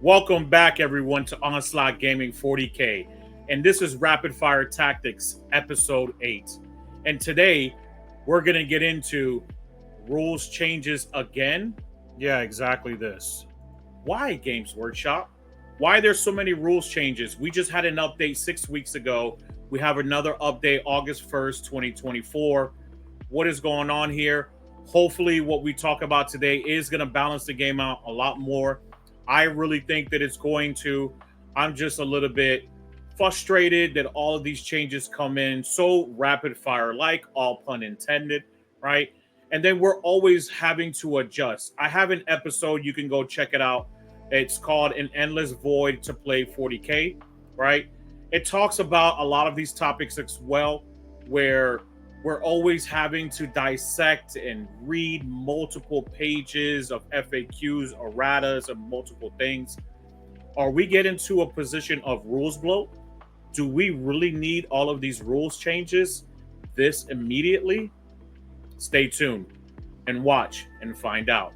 Welcome back, everyone, to Onslaught Gaming 40K. And this is Rapid Fire Tactics, Episode 8. And today, we're going to get into rules changes again. Yeah, exactly this. Why, Games Workshop? Why there's so many rules changes? We just had an update 6 weeks ago. We have another update August 1st, 2024. What is going on here? Hopefully, what we talk about today is going to balance the game out a lot more. I really think that it's going to. I'm just a little bit frustrated that all of these changes come in so rapid fire, like all pun intended, right? And then we're always having to adjust. I have an episode, you can go check it out. It's called An Endless Void to Play 40K, right? It talks about a lot of these topics as well, where we're always having to dissect and read multiple pages of FAQs, erratas, and multiple things. Are we getting to a position of rules bloat? Do we really need all of these rules changes this immediately? Stay tuned and watch and find out.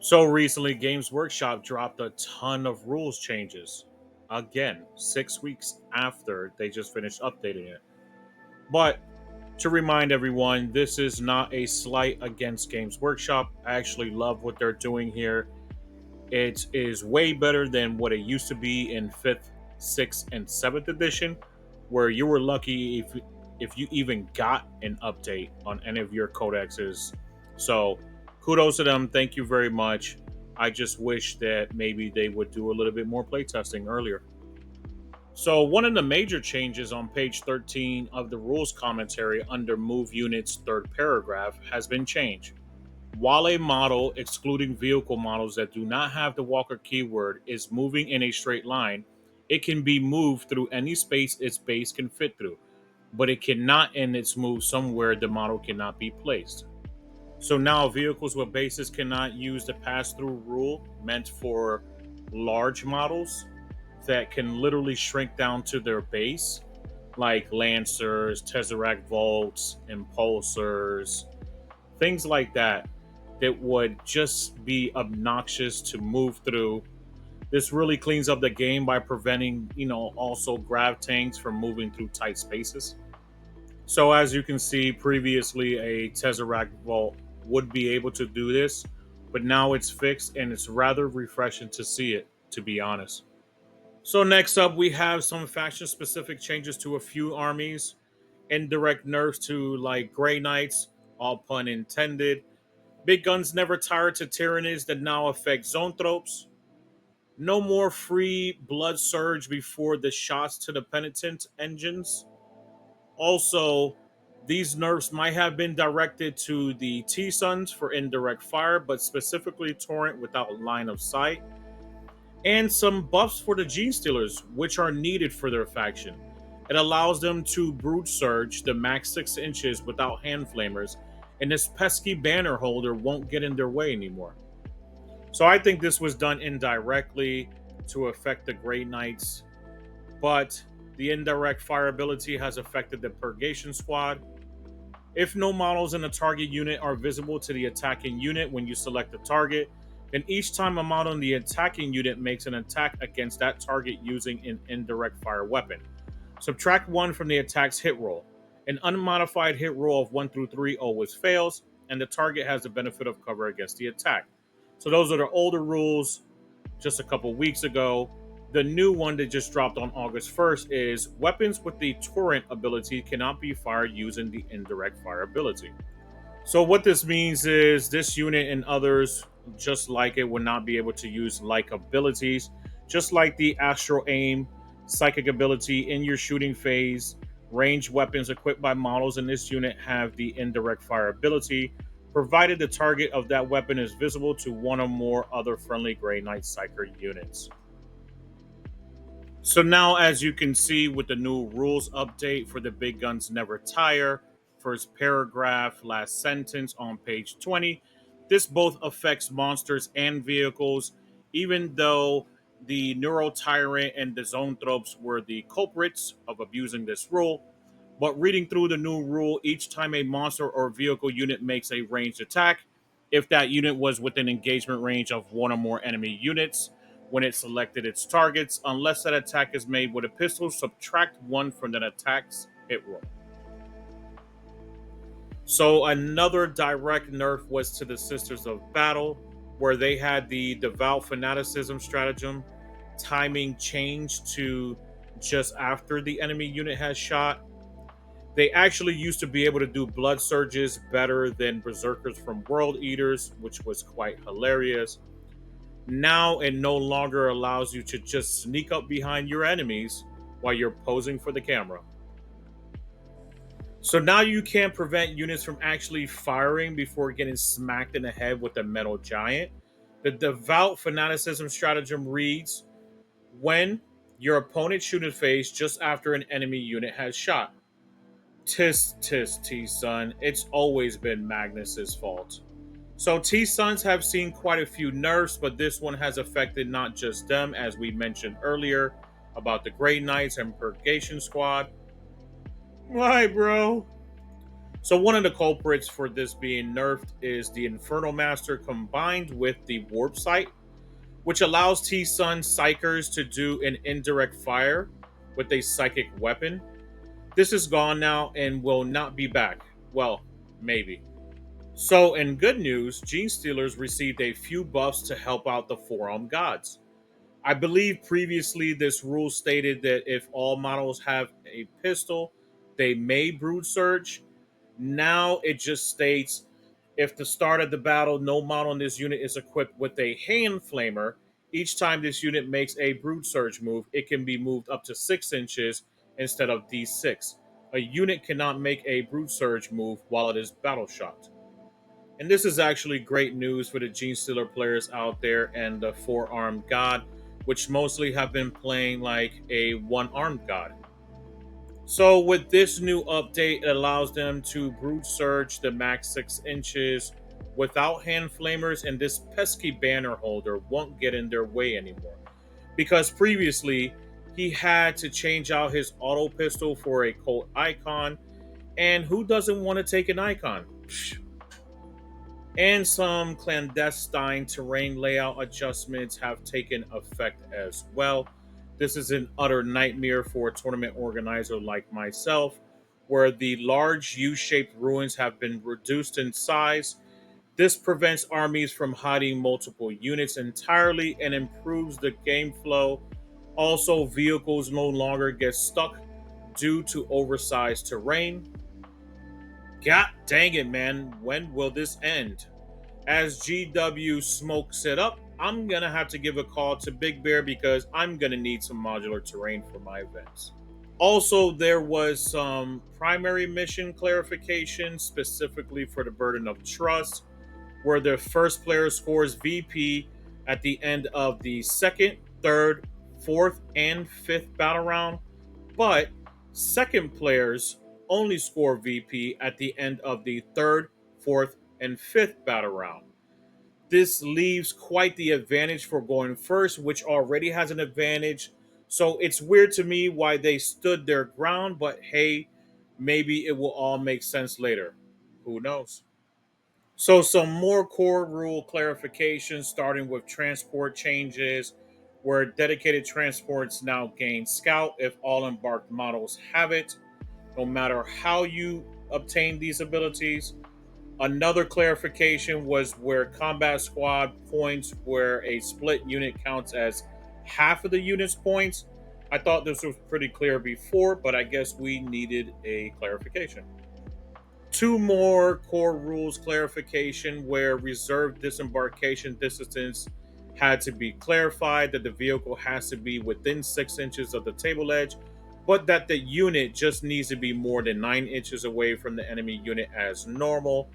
So recently, Games Workshop dropped a ton of rules changes. Again, 6 weeks after they just finished updating it. But to remind everyone, this is not a slight against Games Workshop. I actually love what they're doing here. It is way better than what it used to be in 5th, 6th, and 7th edition, where you were lucky if you even got an update on any of your codexes. So kudos to them. Thank you very much. I just wish that maybe they would do a little bit more playtesting earlier. So one of the major changes on page 13 of the rules commentary under Move Units third paragraph has been changed. While a model, excluding vehicle models that do not have the walker keyword, is moving in a straight line, it can be moved through any space its base can fit through, but it cannot end its move somewhere the model cannot be placed. So now vehicles with bases cannot use the pass-through rule meant for large models that can literally shrink down to their base, like Lancers, Tesseract Volts, Impulsors, things like that, that would just be obnoxious to move through. This really cleans up the game by preventing, also grav tanks from moving through tight spaces. So as you can see, previously a Tesseract Vault would be able to do this, but now it's fixed and it's rather refreshing to see it, to be honest. So next up, we have some faction-specific changes to a few armies, indirect nerfs to like Grey Knights, all pun intended. Big guns never tire to Tyranids that now affect Zoanthropes. No more free blood surge before the shots to the penitent engines. Also, these nerfs might have been directed to the T-Suns for indirect fire, but specifically Torrent without line of sight. And some buffs for the Genestealers, which are needed for their faction. It allows them to brute surge the max 6 inches without hand flamers, and this pesky banner holder won't get in their way anymore. So I think this was done indirectly to affect the Grey Knights, but the indirect fire ability has affected the Purgation Squad. If no models in a target unit are visible to the attacking unit when you select the target, then each time a model in the attacking unit makes an attack against that target using an indirect fire weapon, subtract 1 from the attack's hit roll. An unmodified hit roll of 1 through 3 always fails, and the target has the benefit of cover against the attack. So those are the older rules just a couple weeks ago. The new one that just dropped on August 1st is weapons with the torrent ability cannot be fired using the indirect fire ability. So what this means is this unit and others just like it will not be able to use like abilities, just like the astral aim, psychic ability in your shooting phase. Ranged weapons equipped by models in this unit have the indirect fire ability, provided the target of that weapon is visible to one or more other friendly Grey Knight Psyker units. So now, as you can see with the new rules update for the Big Guns Never Tire, first paragraph, last sentence on page 20, this both affects monsters and vehicles, even though the Neuro Tyrant and the Zoanthropes were the culprits of abusing this rule. But reading through the new rule, each time a monster or vehicle unit makes a ranged attack, if that unit was within engagement range of one or more enemy units, when it selected its targets, unless that attack is made with a pistol, subtract 1 from that attack's hit roll. So another direct nerf was to the Sisters of Battle, where they had the devout fanaticism stratagem timing changed to just after the enemy unit has shot. They actually used to be able to do blood surges better than berserkers from World Eaters, which was quite hilarious. Now it no longer allows you to just sneak up behind your enemies while you're posing for the camera. So now you can prevent units from actually firing before getting smacked in the head with a metal giant. The devout fanaticism stratagem reads: when your opponent shoot in face just after an enemy unit has shot. Tis, T-Sun. It's always been Magnus's fault. So T-Suns have seen quite a few nerfs, but this one has affected not just them, as we mentioned earlier, about the Grey Knights and Purgation Squad. Why, bro? So one of the culprits for this being nerfed is the Infernal Master combined with the Warp Sight, which allows T-Sun Psychers to do an indirect fire with a psychic weapon. This is gone now and will not be back. Well, maybe. So, in good news, Genestealers received a few buffs to help out the forearm gods. I believe previously this rule stated that if all models have a pistol, they may brood surge. Now it just states if the start of the battle, no model in this unit is equipped with a hand flamer. Each time this unit makes a brood surge move, it can be moved up to 6 inches instead of D6. A unit cannot make a brood surge move while it is battle shocked. And this is actually great news for the Genestealer players out there and the four-armed god, which mostly have been playing like a one-armed god. So with this new update, it allows them to brood surge the max 6 inches without hand flamers, and this pesky banner holder won't get in their way anymore. Because previously, he had to change out his auto pistol for a cult icon, and who doesn't want to take an icon? Psh. And some clandestine terrain layout adjustments have taken effect as well. This is an utter nightmare for a tournament organizer like myself, where the large U-shaped ruins have been reduced in size. This prevents armies from hiding multiple units entirely and improves the game flow. Also, vehicles no longer get stuck due to oversized terrain. God dang it, man. When will this end? As GW smokes it up, I'm going to have to give a call to Big Bear because I'm going to need some modular terrain for my events. Also, there was some primary mission clarification specifically for the Burden of Trust, where the first player scores VP at the end of the second, third, fourth, and fifth battle round, but second players only score VP at the end of the third, fourth, and fifth battle round. This leaves quite the advantage for going first, which already has an advantage. So it's weird to me why they stood their ground, but hey, maybe it will all make sense later. Who knows? So, some more core rule clarifications, starting with transport changes, where dedicated transports now gain scout if all embarked models have it, no matter how you obtain these abilities. Another clarification was where combat squad points, where a split unit counts as half of the unit's points. I thought this was pretty clear before, but I guess we needed a clarification. Two more core rules clarification where reserved disembarkation distance had to be clarified, that the vehicle has to be within 6 inches of the table edge, but that the unit just needs to be more than 9 inches away from the enemy unit as normal.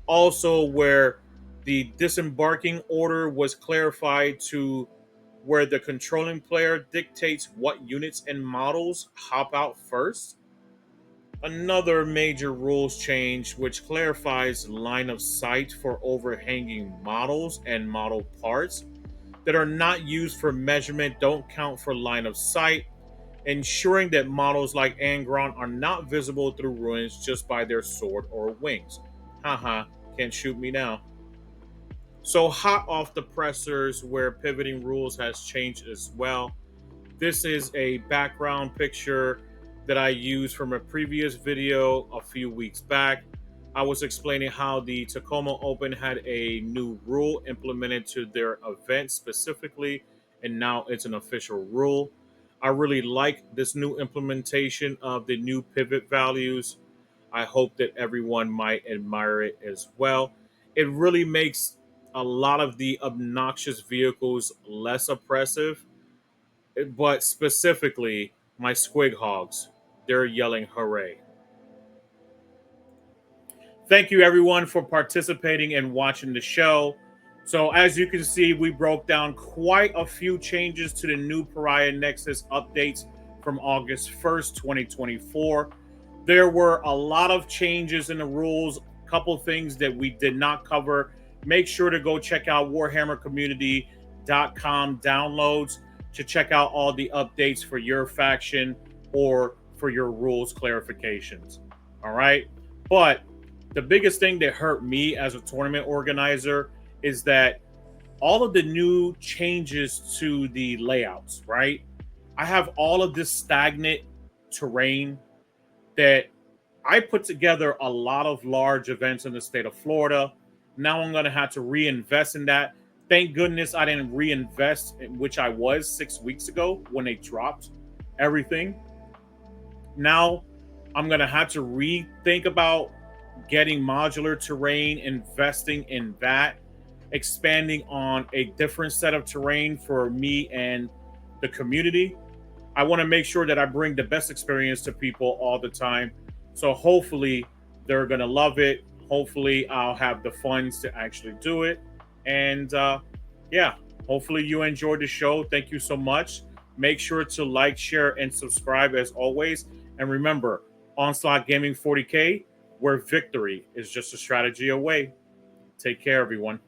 Also, where the disembarking order was clarified to where the controlling player dictates what units and models hop out first. Another major rules change, which clarifies line of sight for overhanging models and model parts that are not used for measurement don't count for line of sight, ensuring that models like Angron are not visible through ruins just by their sword or wings. Haha, can't shoot me now. So, hot off the pressers, where pivoting rules has changed as well. This is a background picture that I used from a previous video a few weeks back. I was explaining how the Tacoma Open had a new rule implemented to their event specifically, and now it's an official rule. I really like this new implementation of the new pivot values. I hope that everyone might admire it as well. It really makes a lot of the obnoxious vehicles less oppressive, but specifically my squig hogs. They're yelling hooray. Thank you everyone for participating and watching the show. So as you can see, we broke down quite a few changes to the new Pariah Nexus updates from August 1st, 2024. There were a lot of changes in the rules, a couple things that we did not cover. Make sure to go check out warhammercommunity.com downloads to check out all the updates for your faction or for your rules clarifications. All right. But the biggest thing that hurt me as a tournament organizer is that all of the new changes to the layouts, right? I have all of this stagnant terrain that I put together a lot of large events in the state of Florida. Now I'm going to have to reinvest in that. Thank goodness I didn't reinvest, in which I was 6 weeks ago when they dropped everything. Now I'm going to have to rethink about getting modular terrain, investing in that, expanding on a different set of terrain for me and the community. I want to make sure that I bring the best experience to people all the time. So hopefully they're going to love it. Hopefully I'll have the funds to actually do it. And yeah, hopefully you enjoyed the show. Thank you so much. Make sure to like, share, and subscribe as always. And remember, Onslaught Gaming 40K, where victory is just a strategy away. Take care, everyone.